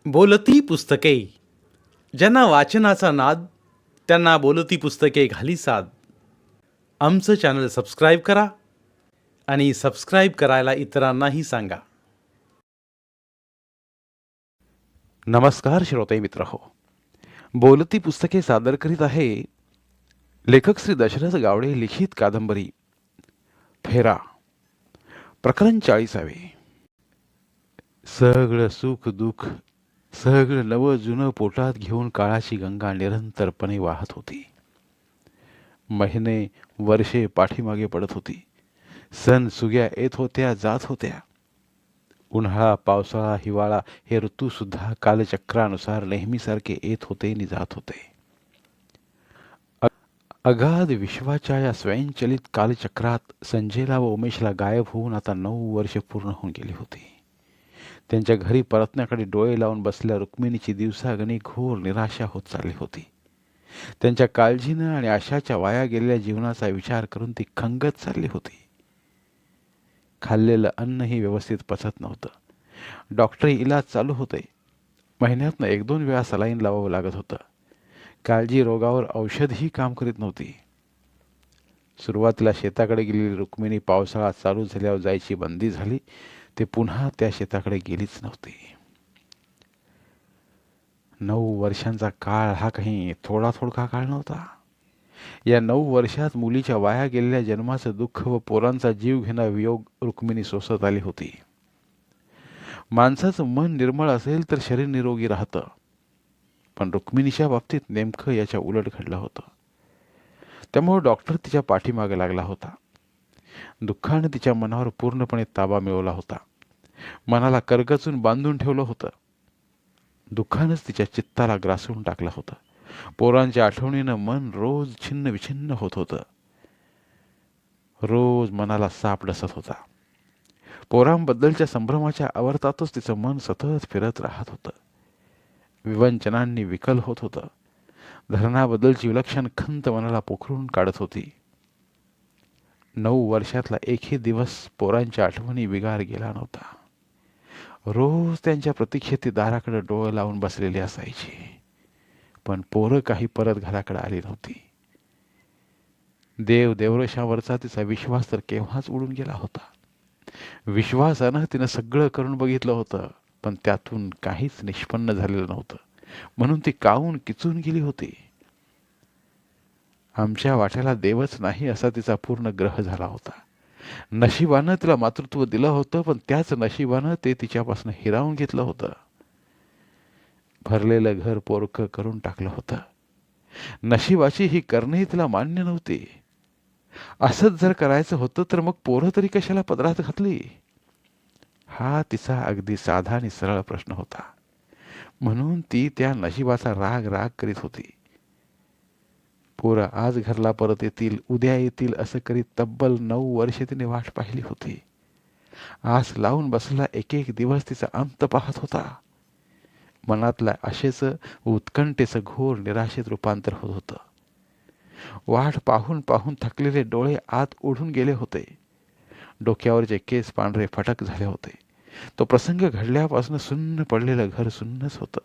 बोलती पुस्तके. ज्यांना वाचनाचा नाद, त्यांना बोलती पुस्तके घाली साद. आमचं चॅनल सबस्क्राईब करा आणि सबस्क्राईब करायला इतरांनाही सांगा. नमस्कार श्रोते मित्रहो. बोलती पुस्तके सादर करीत आहे लेखक श्री दशरथ गावडे लिखित कादंबरी फेरा, प्रकरण 40. सगळं सुख दुःख, सगळं नवं जुनं पोटात घेऊन काळाची गंगा निरंतरपणे वाहत होती. महिने वर्षे पाठीमागे पडत होती. सण सुग्या येत होत्या जात होत्या. उन्हाळा पावसाळा हिवाळा हे ऋतू सुद्धा कालचक्रानुसार नेहमीसारखे येत होते आणि जात होते. अगाध विश्वाच्या या स्वयंचलित कालचक्रात संजयला व उमेशला गायब होऊन आता 9 वर्षे पूर्ण होऊन गेली होती. त्यांच्या घरी परतण्याकडे डोळे लावून बसल्या रुक्मिणीची दिवसागणी घोर निराशा होत चालली होती. त्यांच्या काळजीनं आणि आशाच्या वाया गेलेल्या जीवनाचा विचार करून ती खंगत चालली होती. खाल्लेलं अन्नही व्यवस्थित पचत नव्हतं. डॉक्टरी इलाज चालू होते. महिन्यातनं 1-2 वेळा सलाईन लावावं लागत होतं. काळजी रोगावर औषधही काम करीत नव्हती. सुरुवातीला शेताकडे गेलेली रुक्मिणी पावसाळा चालू झाल्यावर जायची बंदी झाली. ते पुन्हा त्या शेताकडे गेलीच नव्हती. 9 वर्षांचा काळ हा काही थोडा काळ नव्हता. या 9 वर्षात मुलीच्या वाया गेलेल्या जन्माचं दुःख व पोरांचा जीव घेणा वियोग रुक्मिणी सोसत आली होती. माणसाचं मन निर्मळ असेल तर शरीर निरोगी राहतं, पण रुक्मिणीच्या बाबतीत नेमकं याच्या उलट घडलं होतं. त्यामुळे डॉक्टर तिच्या पाठीमागे लागला होता. दुःखाने तिच्या मनावर पूर्णपणे ताबा मिळवला होता. मनाला करगचून बांधून ठेवलं होतं. दुःखानंच तिच्या चित्ताला ग्रासून टाकलं होतं. पोरांच्या आठवणीनं मन रोज छिन्न विछिन्न होत होतं. रोज मनाला साप डसत होता. पोरांबद्दलच्या संभ्रमाच्या आवर्तातच तिचं मन सतत फिरत राहत होतं. विवंचनांनी विकल होत होतं. धरणाबद्दलची विलक्षण खंत मनाला पोखरून काढत होती. 9 वर्षातला एकही दिवस पोरांच्या आठवणी बिगार गेला नव्हता. रोज त्यांच्या प्रतीक्षेत दाराकडे डोळे लावून बसलेली असायची, पण पोरं काही परत घराकडे आली नव्हती. देवरेशावरचा तिचा विश्वास तर केव्हाच उडून गेला होता. विश्वासानं तिनं सगळं करून बघितलं होतं, पण त्यातून काहीच निष्पन्न झालेलं नव्हतं. म्हणून ती कावून किचून गेली होती. आमच्या वाट्याला देवच नाही असा तिचा पूर्ण ग्रह झाला होता. नशिबानं तिला मातृत्व दिलं होतं, पण त्याच नशिबानं ते तिच्यापासून हिरावून घेतलं होतं. भरलेलं घर पोरकं करून टाकलं होतं. नशिबाची ही करणंही तिला मान्य नव्हती. असंच जर करायचं होतं तर मग पोरं तरी कशाला पदरात घातली? हा तिचा अगदी साधा आणि सरळ प्रश्न होता. म्हणून ती त्या नशिबाचा राग करीत होती. पोरं आज घरला परत येतील, उद्या येतील असं करीत तब्बल 9 वर्षे तिने वाट पाहिली होती. आस लावून बसला एक दिवस तिचा अंत पाहत होता. मनातल्या आशेचं उत्कंठेचं घोर निराशेत रूपांतर होत होतं. वाट पाहून पाहून थकलेले डोळे आत ओढून गेले होते. डोक्यावरचे केस पांढरे फटक झाले होते. तो प्रसंग घडल्यापासून सुन्न पडलेलं घर सुन्नच होतं.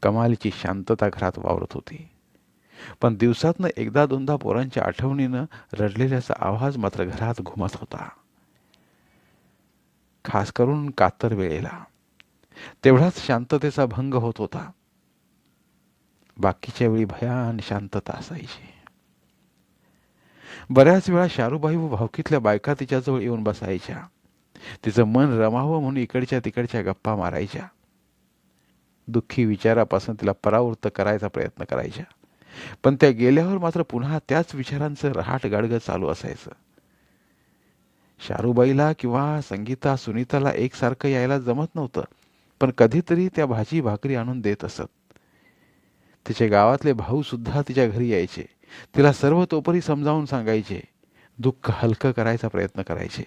कमालीची शांतता घरात वावरत होती, पण दिवसातनं 1-2दा पोरांच्या आठवणीनं रडलेल्याचा आवाज मात्र घरात घुमत होता. खास करून कातर वेळेला तेवढाच शांततेचा भंग होत होता. बाकीच्या वेळी भयान शांतता असायची. बऱ्याच वेळा शारूबाई व भावकीतल्या बायका तिच्याजवळ येऊन बसायच्या. तिचं मन रमावं म्हणून इकडच्या तिकडच्या गप्पा मारायच्या. दुःखी विचारापासून तिला परावृत्त करायचा प्रयत्न करायच्या, पण त्या गेल्यावर मात्र पुन्हा त्याच विचारांचं रहाट गाडगं चालू असायचं. शारूबाईला किंवा संगीता सुनीताला एकसारखं यायला जमत नव्हतं, पण कधीतरी त्या भाजी भाकरी आणून देत असत. तिचे गावातले भाऊ सुद्धा तिच्या घरी यायचे. तिला सर्व तोपरी समजावून सांगायचे. दुःख हलकं करायचा प्रयत्न करायचे.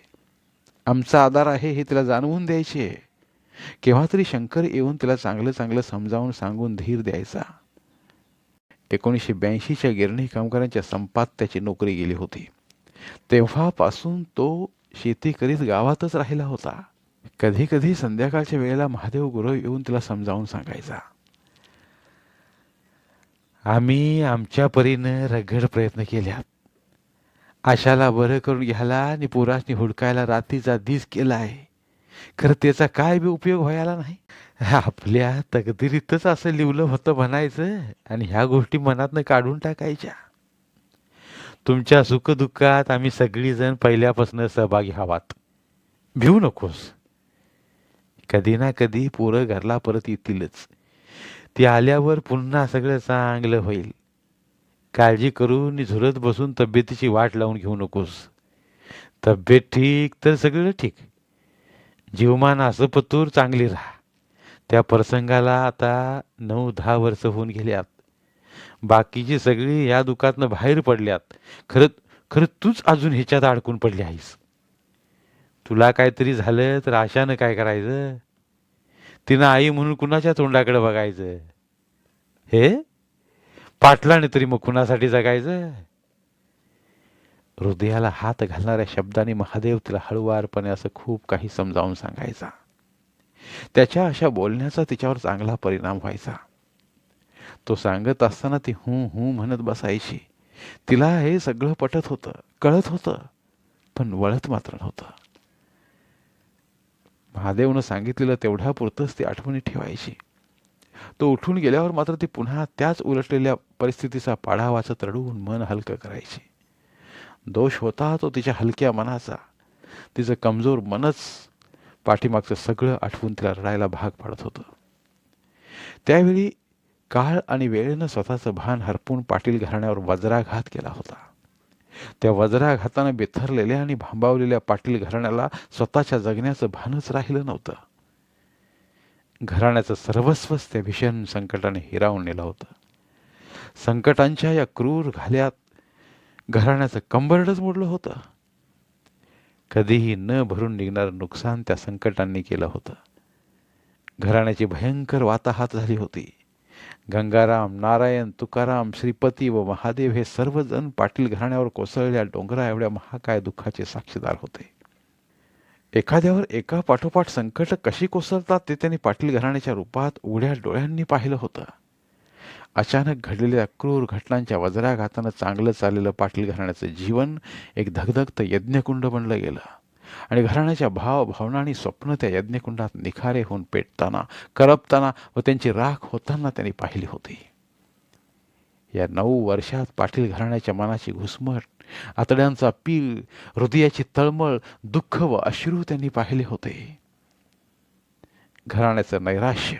आमचा आधार आहे हे तिला जाणवून द्यायचे. केव्हा तरी शंकर येऊन तिला चांगलं समजावून सांगून धीर द्यायचा. 1982च्या गिरणी कामगारांच्या संपात त्याची नोकरी गेली होती. तेव्हापासून तो शेती करीत गावातच राहिला होता. कधी कधी संध्याकाळच्या वेळेला महादेव गुरव येऊन तिला समजावून सांगायचा. आम्ही आमच्या परीनं रगड प्रयत्न केल्यात. आशाला बरं करून घ्यायला आणि पोरासनी हुडकायला रात्रीचा दिस केलाय. खरं त्याचा काय बी उपयोग व्हायला नाही. आपल्या तकदीरीतच असं लिवलं होतं म्हणायचं आणि ह्या गोष्टी मनातनं काढून टाकायच्या. तुमच्या सुखदुःखात आम्ही सगळीजण पहिल्यापासून सहभागी व्हावात. भिवू नकोस. कधी ना कधी पोरं घरला परत येतीलच. ती आल्यावर पुन्हा सगळं चांगलं होईल. काळजी करून झुरत बसून तब्येतीची वाट लावून घेऊ नकोस. तब्येत ठीक तर सगळं ठीक. जीवमान असं पतूर चांगली राहा. त्या प्रसंगाला आता 9-10 वर्ष होऊन गेल्यात. बाकीची सगळी या दुःखातनं बाहेर पडल्यात. खरं खरं तूच अजून ह्याच्यात अडकून पडली आहेस. तुला काहीतरी झालं तर आशानं काय करायचं? तिनं आई म्हणून कुणाच्या तोंडाकडे बघायचं? हे पाटलाने तरी मग कुणासाठी जगायचं? हृदयाला हात घालणाऱ्या शब्दांनी महादेव तिला हळुवारपणे असं खूप काही समजावून सांगायचा. त्याच्या अशा बोलण्याचा तिच्यावर चांगला परिणाम व्हायचा. तो सांगत असताना ती हू हू म्हणत बसायची. तिला हे सगळं पटत होतं, कळत होतं, पण वळत मात्र नव्हतं. महादेवनं सांगितलेलं तेवढ्या पुरतंच ती आठवणी ठेवायची. तो उठून गेल्यावर मात्र ती पुन्हा त्याच उलटलेल्या परिस्थितीचा पाढा वाचत रडून मन हलकं करायची. दोष होता तो तिच्या हलक्या मनाचा. तिचं कमजोर मनच पाठीमागचं सगळं आठवून तिला रडायला भाग पाडत होतं. त्यावेळी काळ आणि वेळेनं स्वतःचं भान हरपून पाटील घराण्यावर वज्राघात केला होता. त्या वज्राघातानं बेथरलेल्या आणि भांबावलेल्या पाटील घराण्याला स्वतःच्या जगण्याचं भानच राहिलं नव्हतं. घराण्याचं सर्वस्वच त्या भीषण संकटाने हिरावून नेलं होतं. संकटांच्या या क्रूर घाल्यात घराण्याचं कंबरडच मोडलं होतं. कधीही न भरून निघणारं नुकसान त्या संकटांनी केलं होतं. घराण्याची भयंकर वाताहात झाली होती. गंगाराम, नारायण, तुकाराम, श्रीपती व महादेव हे सर्वजण पाटील घराण्यावर कोसळलेल्या डोंगरा एवढ्या महाकाय दुःखाचे साक्षीदार होते. एखाद्यावर एका पाठोपाठ संकट कशी कोसळतात ते त्यांनी पाटील घराण्याच्या रूपात उघड्या डोळ्यांनी पाहिलं होतं. अचानक घडलेल्या क्रूर घटनांच्या वज्राघातानं चांगलं चाललेलं पाटील घराण्याचं जीवन एक धगधगतं यज्ञकुंड बनलं गेलं आणि घराण्याच्या भावना आणि स्वप्न त्या यज्ञकुंडात निखारे होऊन पेटताना, करपताना व त्यांची राख होताना त्यांनी पाहिली होती. या 9 वर्षात पाटील घराण्याच्या मनाची घुसमट, आतड्यांचा पीळ, हृदयाची तळमळ, दुःख व अश्रू त्यांनी पाहिले होते. घराण्याचं नैराश्य,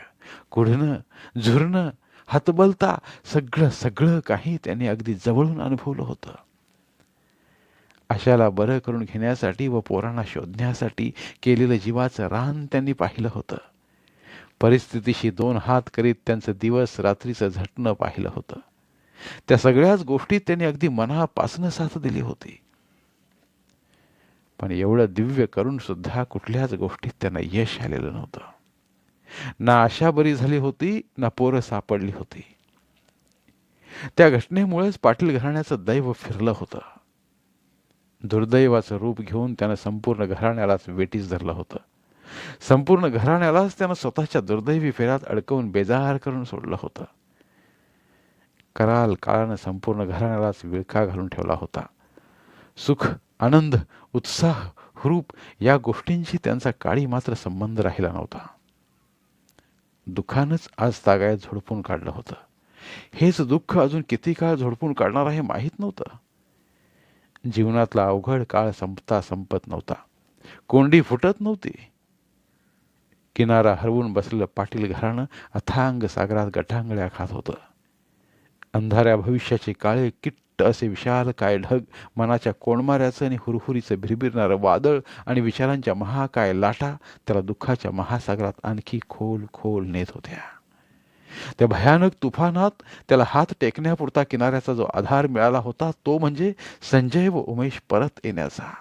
कुढणं, झुरणं, हतबलता सगळं सगळं काही त्यांनी अगदी जवळून अनुभवलं होतं. आशाला बरं करून घेण्यासाठी व पोरांना शोधण्यासाठी केलेलं जीवाचं रान त्यांनी पाहिलं होतं. परिस्थितीशी 2 हात करीत त्यांचं दिवस रात्रीचं झटणं पाहिलं होतं. त्या सगळ्याच गोष्टीत त्यांनी अगदी मनापासून साथ दिली होती. पण एवढं दिव्य करून सुद्धा कुठल्याच गोष्टीत त्यांना यश आलेलं नव्हतं. ना आशा बरी झाली होती, ना पोरं सापडली होती. त्या घटनेमुळेच पाटील घराण्याचं दैव फिरलं होतं. दुर्दैवाचं रूप घेऊन त्यानं संपूर्ण घराण्यालाच वेटीस धरलं होतं. संपूर्ण घराण्यालाच त्यानं स्वतःच्या दुर्दैवी फेऱ्यात अडकवून बेजार करून सोडलं होतं. कराल काळानं संपूर्ण घराण्यालाच विळखा घालून ठेवला होता. सुख, आनंद, उत्साह, हुरूप या गोष्टींशी त्यांचा काळी मात्र संबंध राहिला नव्हता. दुःखानंच आज तागायत झोडपून काढलं होतं. हेच दुःख अजून किती काळ झोडपून काढणार आहे माहीत नव्हतं. जीवनातला अवघड काळ संपता संपत नव्हता. कोंडी फुटत नव्हती. किनारा हरवून बसलेलं पाटील घराणं अथांग सागरात गटांगळ्या खात होतं. अंधाऱ्या भविष्याचे काळे किट्ट असे विशाल काय ढग, मनाच्या कोणमाऱ्याचं आणि हुरहुरीचं भिरभिरणारं वादळ आणि विचारांच्या महाकाय लाटा त्याला दुःखाच्या महासागरात आणखी खोल खोल नेत होत्या. त्या भयानक तुफानात त्याला हात टेकण्यापुरता किनाऱ्याचा जो आधार मिळाला होता तो म्हणजे संजय व उमेश परत येण्याचा.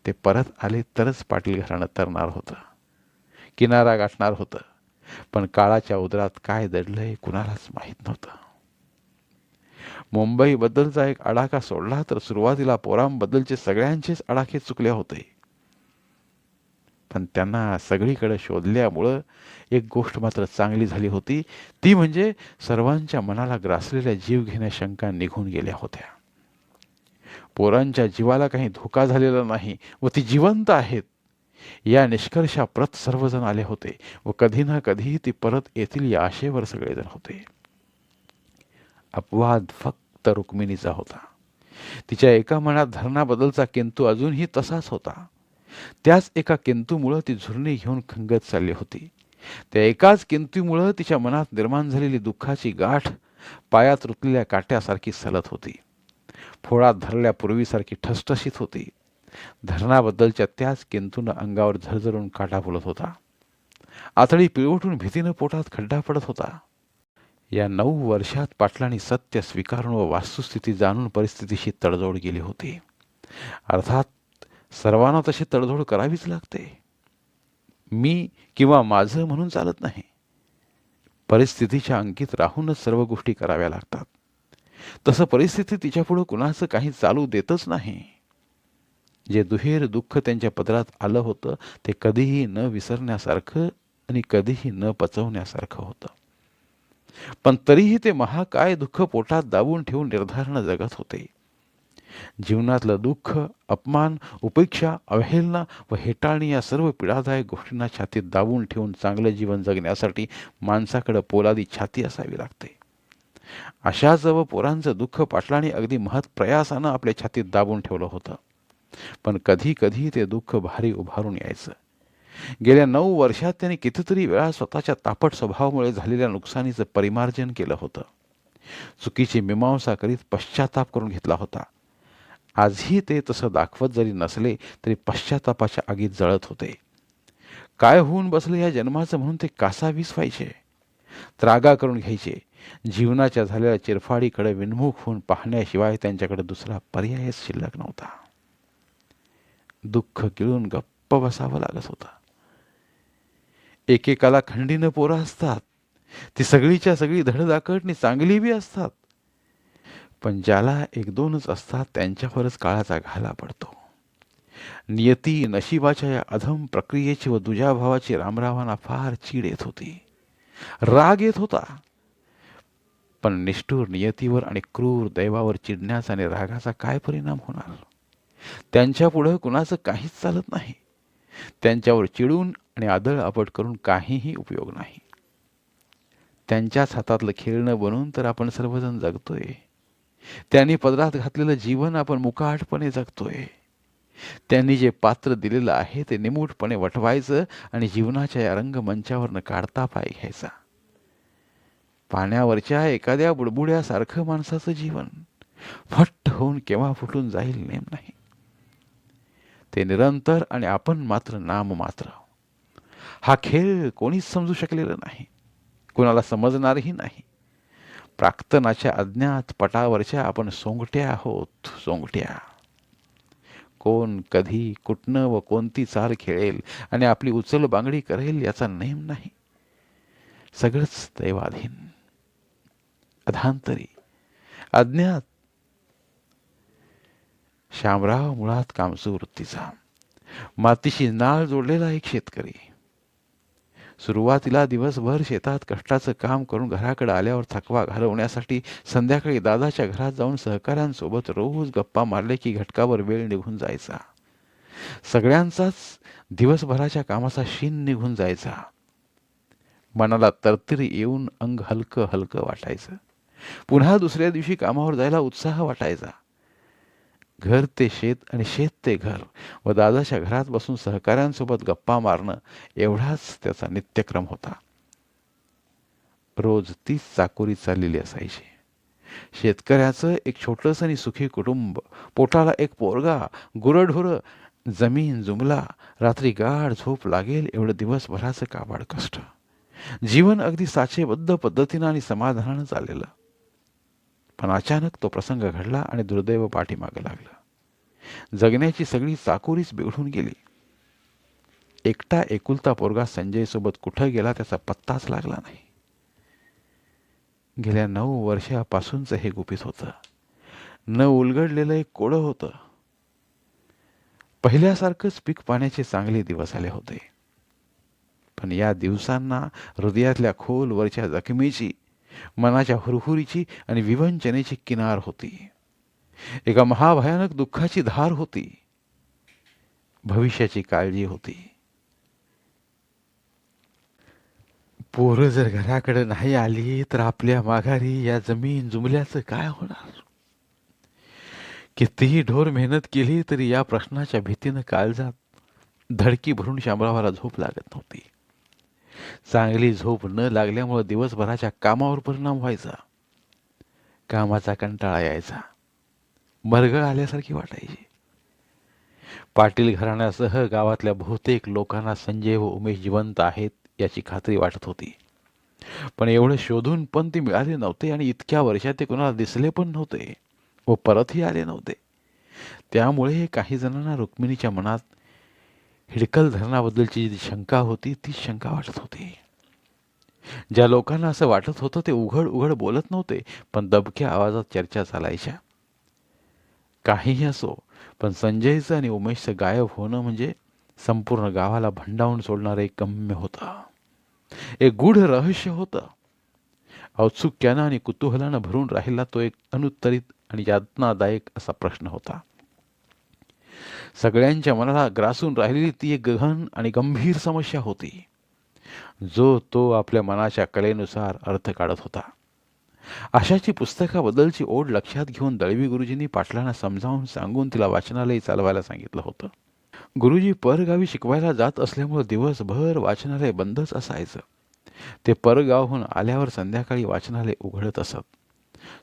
ते परत आले तरच पाटील घराणं तरणार होतं, किनारा गाठणार होतं. पण काळाच्या उदरात काय दडलंय कुणालाच माहीत नव्हतं. मुंबईबद्दलचा एक आडाखा सोडला तर सुरुवातीला पोरांबद्दलचे सगळ्यांचेच आडाखे चुकले होते. पण त्यांना सगळीकडे शोधल्यामुळं एक गोष्ट मात्र चांगली झाली होती, ती म्हणजे सर्वांच्या मनाला ग्रासलेल्या जीवघेण्या शंका निघून गेल्या होत्या. पोरांच्या जीवाला काही धोका झालेला नाही व ती जिवंत आहेत या निष्कर्षाप्रत सर्वजण आले होते व कधी ना कधी ती परत येतील या आशेवर सगळेजण होते. अपवाद फक्त रुक्मिणीचा होता. तिच्या एका मनात धरणाबद्दलचा किंतु अजूनही तसाच होता. त्याच एका किंतूमुळं ती झुरणी घेऊन खंगत चालली होती. त्या एकाच किंतूमुळं तिच्या मनात निर्माण झालेली दुःखाची गाठ पायात रुतलेल्या काट्यासारखी सलत होती. फोळात धरल्या पूर्वीसारखी ठसठशीत होती. धरणाबद्दलच्या त्याच किंतूनं अंगावर झरझरून काटा फुलत होता. आतडी पिळवटून भीतीनं पोटात खड्डा पडत होता. या 9 वर्षात पाटलांनी सत्य स्वीकारून व वास्तुस्थिती जाणून परिस्थितीशी तडजोड केली होती. अर्थात सर्वांना तशी तडजोड करावीच लागते. मी किंवा माझं म्हणून चालत नाही. परिस्थितीच्या अंकित राहूनच सर्व गोष्टी कराव्या लागतात. तसं परिस्थिती तिच्यापुढं कुणाचं काही चालू देतच नाही. जे दुहेर दुःख त्यांच्या पदरात आलं होतं ते कधीही न विसरण्यासारखं आणि कधीही न पचवण्यासारखं होतं. पण तरीही ते महाकाय दुःख पोटात दाबून ठेवून निर्धारानं जगत होते. जीवनातलं दुःख, अपमान, उपेक्षा, अवहेलना व हेटाळणी या सर्व पीडादायक गोष्टींना छातीत दाबून ठेवून चांगलं जीवन जगण्यासाठी माणसाकडं पोलादी छाती असावी लागते. अशाच व पोरांचं दुःख पाटलांनी अगदी महत्प्रयासानं आपल्या छातीत दाबून ठेवलं होतं. पण कधी कधी ते दुःख भारी उभारून यायचं. गेल्या 9 वर्षात त्यांनी कितीतरी वेळा स्वतःच्या तापट स्वभावामुळे झालेल्या नुकसानीचं परिमार्जन केलं होतं. चुकीची मीमांसा करीत पश्चाताप करून घेतला होता. आजही ते तसं दाखवत जरी नसले तरी पश्चातापाच्या आगीत जळत होते. काय होऊन बसलं या जन्माचं म्हणून ते कासावीस व्हायचे. त्रागा करून घ्यायचे. जीवनाच्या झालेल्या चिरफाडीकडे विन्मुख होऊन पाहण्याशिवाय त्यांच्याकडे दुसरा पर्यायच शिल्लक नव्हता. दुःख गिळून गप्प बसावं लागत होतं. एकेकाला खंडीनं पोरं असतात. ती सगळीच्या सगळी धडधाकट चांगली बी असतात. पण ज्याला 1-2च असतात त्यांच्यावरच काळाचा घाला पडतो. नियती नशिबाच्या या अधम प्रक्रियेची व दुजाभावाची रामरावांना फार चीड येत होती. राग येत होता. पण निष्ठुर नियतीवर आणि क्रूर दैवावर चिडण्याचा आणि रागाचा काय परिणाम होणार? त्यांच्यापुढं कुणाचं काहीच चालत नाही. त्यांच्यावर चिडून आणि आदळ आपट करून काहीही उपयोग नाही. त्यांच्याच हातातलं खेळणं बनवून तर आपण सर्वजण जगतोय. त्यांनी पदरात घातलेलं जीवन आपण मुकाटपणे जगतोय. त्यांनी जे पात्र दिलेलं आहे ते निमूटपणे वटवायचं आणि जीवनाच्या या रंगमंचावरनं काढता पाय घ्यायचा. पाण्यावरच्या एखाद्या बुडबुड्यासारखं माणसाचं जीवन फट्ट होऊन केव्हा फुटून जाईल नेम नाही. ते निरंतर आणि आपण मात्र नाममात्र. हा खेळ कोणीच समजू शकलेलं नाही. कुणाला समजणारही नाही. प्राक्तनाच्या अज्ञात पटावरच्या आपण सोंगट्या आहोत, सोंगट्या. कोण कधी कुठनं व कोणती चाल खेळेल आणि आपली उचल बांगडी करेल याचा नेम नाही. सगळंच दैवाधीन, अधांतरी, अज्ञात. शामराव मुळात कामसू वृत्तीचा, मातीशी नाळ जोडलेला एक शेतकरी. सुरुवातीला दिवसभर शेतात कष्टाचं काम करून घराकडे आल्यावर थकवा घालवण्यासाठी संध्याकाळी दादाच्या घरात जाऊन सहकाऱ्यांसोबत रोज गप्पा मारले की घटकावर वेळ निघून जायचा. सगळ्यांचाच दिवसभराच्या कामाचा शीन निघून जायचा. मनाला तरतरी येऊन अंग हलकं हलकं वाटायचं. पुन्हा दुसऱ्या दिवशी कामावर जायला उत्साह वाटायचा. घर ते शेत आणि शेत ते घर व दादाच्या घरात बसून सहकाऱ्यांसोबत गप्पा मारणं एवढाच त्याचा नित्यक्रम होता. रोज तीच चाकोरी चाललेली असायची. शेतकऱ्याचं एक छोटंसं आणि सुखी कुटुंब, पोटाला एक पोरगा, गुरंढोरं, जमीन जुमला, रात्री गाढ झोप लागेल एवढं दिवसभराचं काबाड कष्ट. जीवन अगदी साचेबद्ध पद्धतीनं आणि समाधानानं चाललेलं. पण अचानक तो प्रसंग घडला आणि दुर्दैव पाठीमागं लागलं. जगण्याची सगळी चाकोरीच बिघडून गेली. एकटा एकुलता पोरगा संजय सोबत कुठं गेला त्याचा पत्ताच लागला नाही. गेल्या 9 वर्षापासूनच हे गुपित होतं. न उलगडलेलं एक कोडं होतं. पहिल्यासारखंच पीक पाण्याचे चांगले दिवस आले होते. पण या दिवसांना हृदयातल्या खोलवरच्या जखमेची, मनाच्या हुरहुरीची आणि विवंचनेची किनार होती. एका महाभयानक दुःखाची धार होती. भविष्याची काळजी होती. पोरं जर घराकडे नाही आली तर आपल्या माघारी या जमीन जुमल्याचं काय होणार? कितीही ढोर मेहनत केली तरी या प्रश्नाच्या भीतीनं काळजात धडकी भरून शामरावाला झोप लागत नव्हती. चांगली झोप न लागल्यामुळे दिवसभराच्या कामावर परिणाम व्हायचा. कामाचा कंटाळा यायचा. मरगळ आल्यासारखी वाटायची. पाटील घराण्यासह गावातल्या बहुतेक लोकांना संजय व उमेश जिवंत आहेत याची खात्री वाटत होती. पण एवढं शोधून पण ते मिळाले नव्हते आणि इतक्या वर्षात ते कोणाला दिसले पण नव्हते व परतही आले नव्हते. त्यामुळे काही जणांना रुक्मिणीच्या मनात हिडकल धरणाबद्दलची जी शंका होती ती शंका वाटत होती. ज्या लोकांना असं वाटत होतं ते उघड उघड बोलत नव्हते, पण दबक्या आवाजात चर्चा चालायच्या. काहीही असो, पण संजयचं आणि उमेशचं गायब होणं म्हणजे संपूर्ण गावाला भंडावून सोडणारं एक गम्य होतं. एक गूढ रहस्य होतं. औत्सुक्यानं आणि कुतूहलानं भरून राहिला तो एक अनुत्तरित आणि यातनादायक असा प्रश्न होता. सगळ्यांच्या मनाला ग्रासून राहिलेली ती एक गहन आणि गंभीर समस्या होती, जो तो आपल्या मनाच्या कलेनुसार अर्थ काढत होता. अशाची पुस्तकाबद्दलची ओढ लक्षात घेऊन दळवी गुरुजींनी पाटलांना समजावून सांगून तिला वाचनालय चालवायला सांगितलं होतं. गुरुजी परगावी शिकवायला जात असल्यामुळे दिवसभर वाचनालय बंदच असायचं. ते परगावहून आल्यावर संध्याकाळी वाचनालय उघडत असत.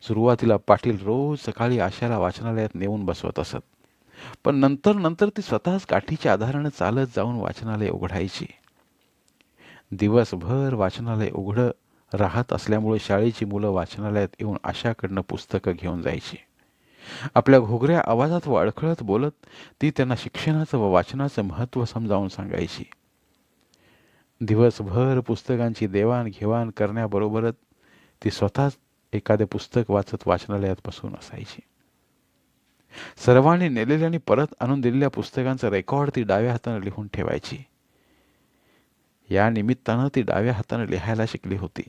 सुरुवातीला पाटील रोज सकाळी आशाला वाचनालयात नेऊन बसवत असत, पण नंतर ती स्वतःच काठीच्या आधारानं चालत जाऊन वाचनालय उघडायची. दिवसभर वाचनालय उघडं राहत असल्यामुळे शाळेची मुलं वाचनालयात येऊन आशाकडनं पुस्तकं घेऊन जायची. आपल्या घोगऱ्या आवाजात व अडखळत बोलत ती त्यांना शिक्षणाचं व वाचनाचं महत्त्व समजावून सांगायची. दिवसभर पुस्तकांची देवाणघेवाण करण्याबरोबरच ती स्वतःच एखादे पुस्तक वाचत वाचनालयात बसून असायची. सर्वांनी नेलेल्या आणि परत आणून दिलेल्या पुस्तकांचं रेकॉर्ड ती डाव्या हाताने लिहून ठेवायची. या निमित्तानं ती डाव्या हाताने लिहायला शिकली होती.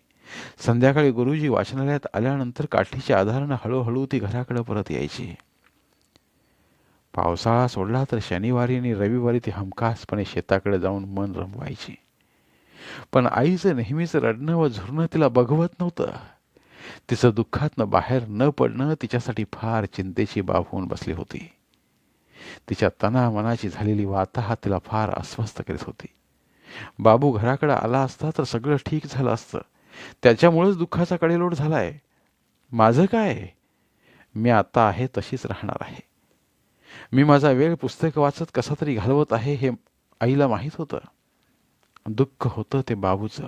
संध्याकाळी गुरुजी वाचनालयात आल्यानंतर काठीच्या आधारानं हळूहळू ती घराकडे परत यायची. पावसाळा सोडला तर शनिवारी आणि रविवारी ती हमखासपणे शेताकडे जाऊन मन रमवायची. पण आईचं नेहमीच रडणं व झुरणं तिला बघवत नव्हतं. तिचं दुःखातनं बाहेर न पडणं तिच्यासाठी फार चिंतेची बाब होऊन बसली होती. तिच्या तनामनाची झालेली वाताहत तिला फार अस्वस्थ करीत होती. बाबू घराकडे आला असता तर सगळं ठीक झालं असतं. त्याच्यामुळेच दुःखाचा कडेलोट झालाय. माझं काय? मी आता आहे तशीच राहणार आहे. मी माझा वेळ पुस्तक वाचत कसा तरी घालवत आहे हे आईला माहीत होतं. दुःख होतं ते बाबूचं.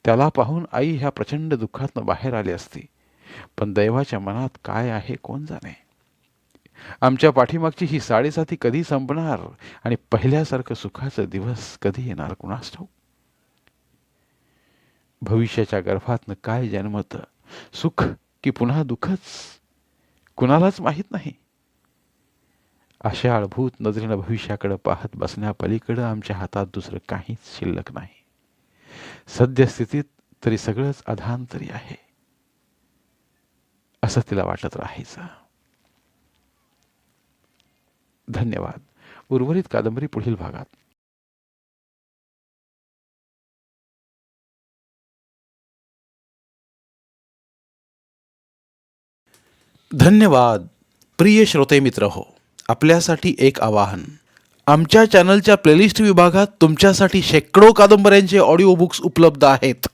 त्याला पाहून आई ह्या प्रचंड दुःखातनं बाहेर आली असती. पण दैवाच्या मनात काय आहे कोण जाणे. आमच्या पाठीमागची ही साडेसाती कधी संपणार आणि पहिल्यासारखं सुखाचं दिवस कधी येणार कुणास ठाऊक. भविष्याच्या गर्भातनं काय जन्मतं, सुख की पुन्हा दुःखच, कुणालाच माहीत नाही. आशाळभूत नजरेनं भविष्याकडे पाहत बसण्यापलीकडं आमच्या हातात दुसरं काहीच शिल्लक नाही. सद्यस्थितीत तरी सगळंच अधांतरी आहे असं तिला वाटत राहायचं. धन्यवाद. उर्वरित कादंबरी पुढील भागात. धन्यवाद. प्रिय श्रोते मित्र हो, आपल्यासाठी एक आवाहन. आमच्या चॅनलच्या प्लेलिस्ट विभागात तुमच्यासाठी शेकडो कादंबऱ्यांचे ऑडिओ बुक्स उपलब्ध आहेत.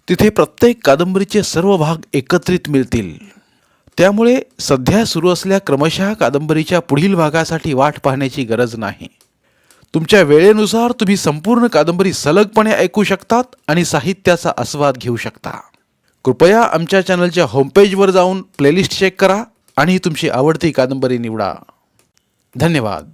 तिथे प्रत्येक कादंबरीचे सर्व भाग एकत्रित मिळतील. त्यामुळे सध्या सुरू असलेल्या क्रमशः कादंबरीच्या पुढील भागासाठी वाट पाहण्याची गरज नाही. तुमच्या वेळेनुसार तुम्ही संपूर्ण कादंबरी सलगपणे ऐकू शकतात आणि साहित्याचा आस्वाद घेऊ शकता. कृपया आमच्या चॅनलच्या होमपेजवर जाऊन प्लेलिस्ट चेक करा आणि तुमची आवडती कादंबरी निवडा. धन्यवाद.